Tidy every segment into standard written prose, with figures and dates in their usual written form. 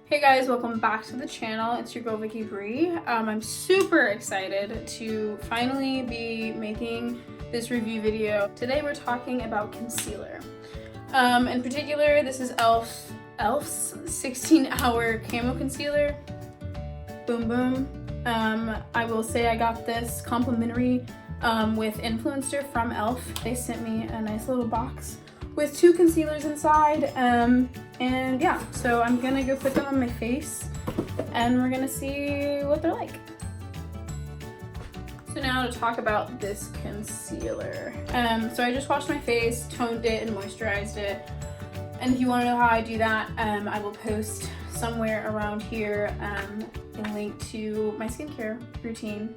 Hey guys, welcome back to the channel. It's your girl Vicky Bree. I'm super excited to finally be making this review video. Today we're talking about concealer. In particular, this is E.L.F.'s 16-hour camo concealer. Boom boom. I will say I got this complimentary with Influencer from E.L.F. They sent me a nice little box with 2 concealers inside, and yeah, so I'm gonna go put them on my face and we're gonna see what they're like. So now to talk about this concealer. So I just washed my face, toned it, and moisturized it. And if you want to know how I do that, I will post somewhere around here a link to my skincare routine,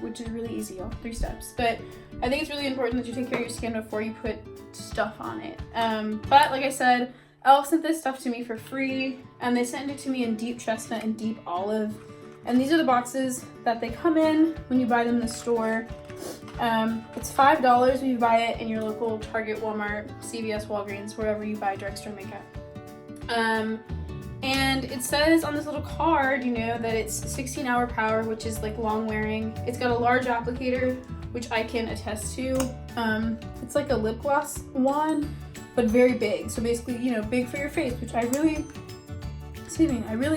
which is really easy, all 3 steps. But I think it's really important that you take care of your skin before you put stuff on it. But like I said, E.L.F. sent this stuff to me for free, and they sent it to me in deep chestnut and deep olive. And these are the boxes that they come in when you buy them in the store. It's $5 when you buy it in your local Target, Walmart, CVS, Walgreens, wherever you buy drugstore makeup. And it says on this little card, you know, that it's 16-hour power, which is like long wearing. It's got a large applicator, which I can attest to. It's like a lip gloss wand, but very big. So basically, you know, big for your face, which I really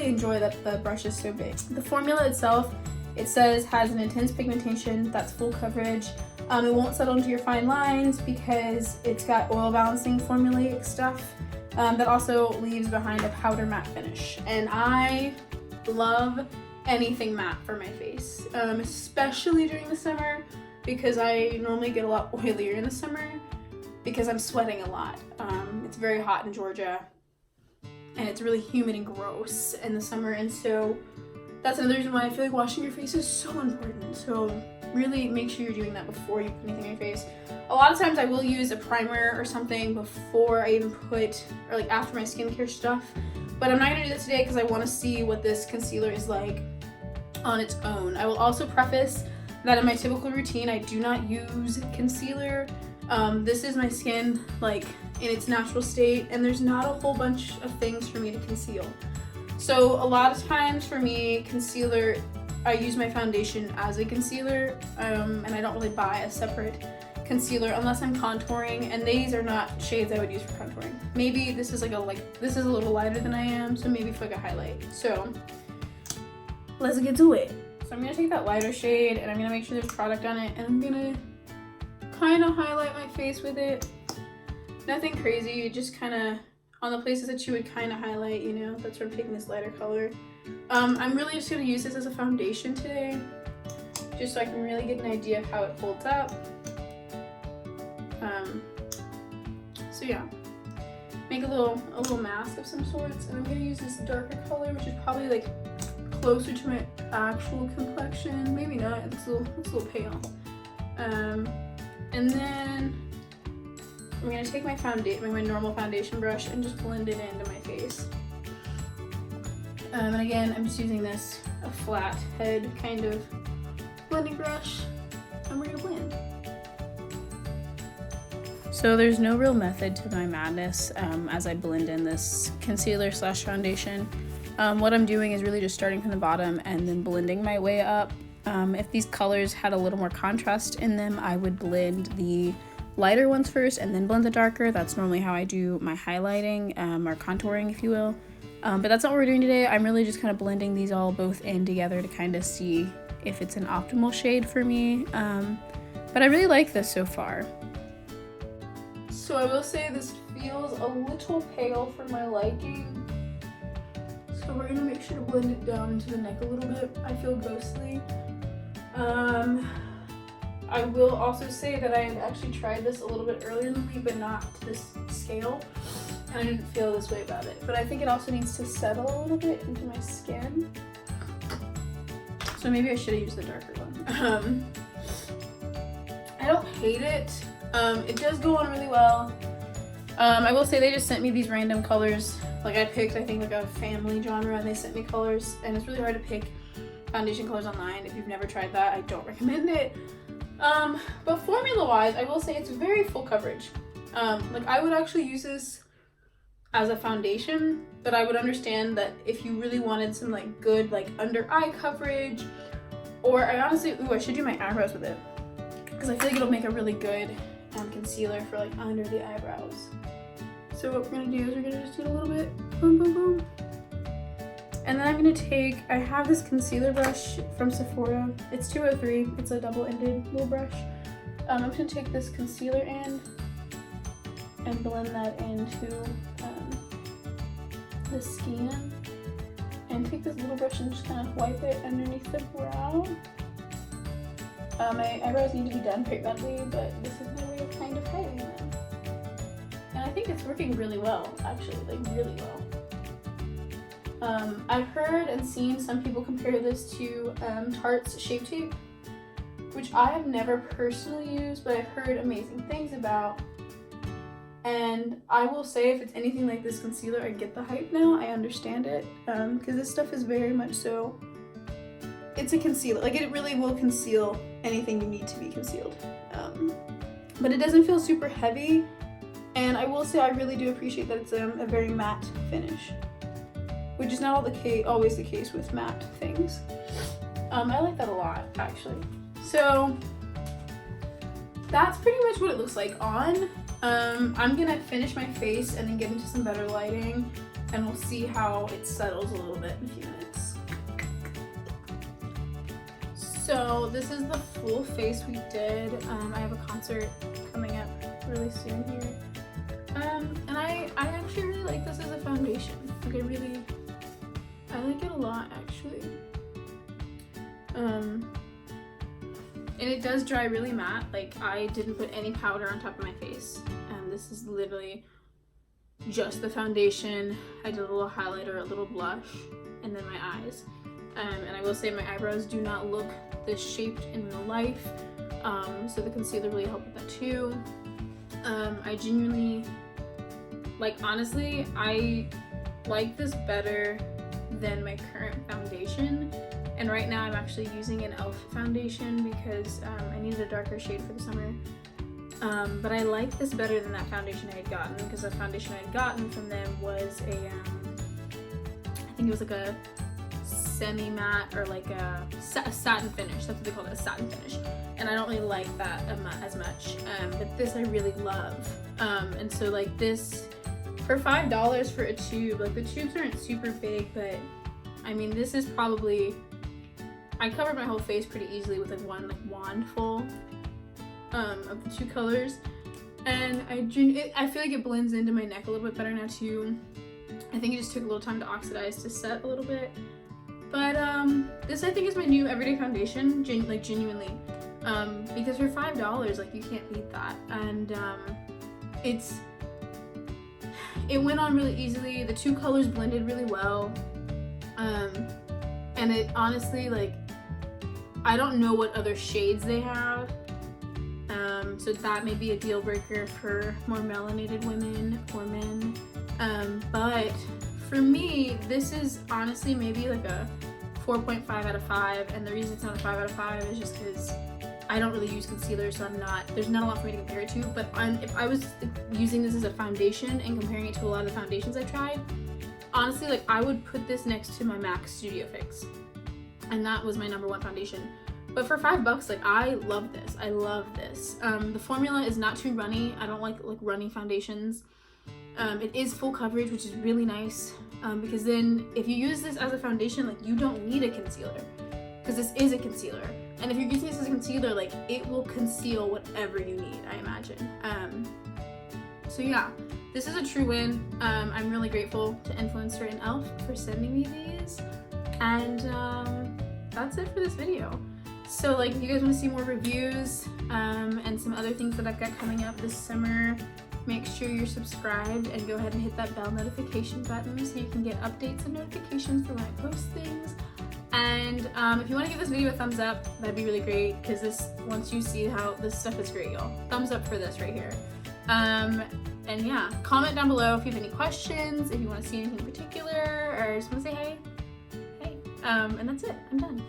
enjoy that the brush is so big. The formula itself, it says, has an intense pigmentation that's full coverage. It won't settle into your fine lines because it's got oil balancing formulaic stuff. That also leaves behind a powder matte finish. And I love anything matte for my face, especially during the summer, because I normally get a lot oilier in the summer because I'm sweating a lot. It's very hot in Georgia and it's really humid and gross in the summer, and so that's another reason why I feel like washing your face is so important. So really make sure you're doing that before you put anything on your face. A lot of times I will use a primer or something before I even put, or like after my skincare stuff, but I'm not gonna do that today because I want to see what this concealer is like on its own. I will also preface that in my typical routine I do not use concealer. This is my skin like in its natural state, and there's not a whole bunch of things for me to conceal. So a lot of times for me, concealer, I use my foundation as a concealer, and I don't really buy a separate concealer unless I'm contouring, and these are not shades I would use for contouring. Maybe this is this is a little lighter than I am, so maybe for like a highlight. So let's get to it. So I'm gonna take that lighter shade and I'm gonna make sure there's product on it, and I'm gonna kind of highlight my face with it. Nothing crazy, just kind of on the places that you would kind of highlight, you know. That's where I'm taking this lighter color. I'm really just gonna use this as a foundation today, just so I can really get an idea of how it holds up. So yeah, make a little mask of some sorts, and I'm gonna use this darker color, which is probably like closer to my actual complexion. Maybe not. It's a little pale. And then I'm gonna take my normal foundation brush and just blend it into my face. And again, I'm just using a flat head kind of blending brush, and we're gonna blend. So there's no real method to my madness as I blend in this concealer / foundation. What I'm doing is really just starting from the bottom and then blending my way up. If these colors had a little more contrast in them, I would blend the lighter ones first and then blend the darker. That's normally how I do my highlighting or contouring, if you will. But that's not what we're doing today. I'm really just kind of blending these all both in together to kind of see if it's an optimal shade for me. But I really like this so far. So I will say this feels a little pale for my liking. So we're gonna make sure to blend it down into the neck a little bit. I feel ghostly. I will also say that I had actually tried this a little bit earlier in the week, but not to this scale, and I didn't feel this way about it. But I think it also needs to settle a little bit into my skin. So maybe I should have used the darker one. I don't hate it. It does go on really well. I will say they just sent me these random colors. Like I picked, I think, like a family genre, and they sent me colors, and it's really hard to pick foundation colors online. If you've never tried that, I don't recommend it. But formula wise, I will say it's very full coverage. Like I would actually use this as a foundation, but I would understand that if you really wanted some like good like under eye coverage, or I honestly, I should do my eyebrows with it because I feel like it'll make a really good concealer for like under the eyebrows. So what we're gonna do is we're gonna just do it a little bit, boom, boom, boom. And then I'm gonna take, I have this concealer brush from Sephora. It's 203, it's a double-ended little brush. I'm just gonna take this concealer end and blend that into the skin. And take this little brush and just kind of wipe it underneath the brow. My eyebrows need to be done pretty badly, but this is my way of kind of hiding them. And I think it's working really well, actually, like really well. I've heard and seen some people compare this to Tarte's Shape Tape, which I have never personally used, but I've heard amazing things about. And I will say, if it's anything like this concealer, I get the hype now. I understand it, because this stuff is very much so, it's a concealer. Like, it really will conceal anything you need to be concealed. But it doesn't feel super heavy, and I will say I really do appreciate that it's a very matte finish, which is not always the case with matte things. I like that a lot, actually. So that's pretty much what it looks like on. I'm gonna finish my face and then get into some better lighting, and we'll see how it settles a little bit in a few minutes. So this is the full face we did. I have a concert coming up really soon here. And I actually really like this as a foundation. Like, I like it a lot, actually. And it does dry really matte. Like, I didn't put any powder on top of my face. This is literally just the foundation. I did a little highlighter, a little blush, and then my eyes. And I will say my eyebrows do not look this shaped in real life. So the concealer really helped with that too. I genuinely, like, honestly, I like this better than my current foundation. And right now I'm actually using an E.L.F. foundation because I needed a darker shade for the summer. But I like this better than that foundation I had gotten, because the foundation I had gotten from them was a, I think it was like a semi-matte or like a satin finish. That's what they call it, a satin finish. And I don't really like that as much. But this I really love. And so like this, for $5 for a tube, like the tubes aren't super big, but I mean, this is probably, I covered my whole face pretty easily with like one wand full of the two colors, and I feel like it blends into my neck a little bit better now too. I think it just took a little time to oxidize to set a little bit, but this I think is my new everyday foundation, genuinely, because for $5, like, you can't beat that. And it went on really easily. The two colors blended really well, and it honestly, like, I don't know what other shades they have. So that may be a deal breaker for more melanated women or men. But for me, this is honestly maybe like a 4.5 out of 5. And the reason it's not a 5 out of 5 is just because I don't really use concealer, so there's not a lot for me to compare it to. But if I was using this as a foundation and comparing it to a lot of the foundations I've tried, honestly, like, I would put this next to my MAC Studio Fix. And that was my #1 foundation. But for $5, like, I love this. I love this. The formula is not too runny. I don't like runny foundations. It is full coverage, which is really nice. Because then if you use this as a foundation, like, you don't need a concealer, because this is a concealer. And if you're using this as a concealer, like, it will conceal whatever you need, I imagine. So yeah, this is a true win. I'm really grateful to Influencer and E.L.F. for sending me these. And that's it for this video. So, like, if you guys want to see more reviews and some other things that I've got coming up this summer, make sure you're subscribed and go ahead and hit that bell notification button so you can get updates and notifications for when I post things. And if you want to give this video a thumbs up, that'd be really great, because once you see how this stuff is great, y'all. Thumbs up for this right here. And yeah, comment down below if you have any questions, if you want to see anything in particular, or just want to say hey. And that's it. I'm done.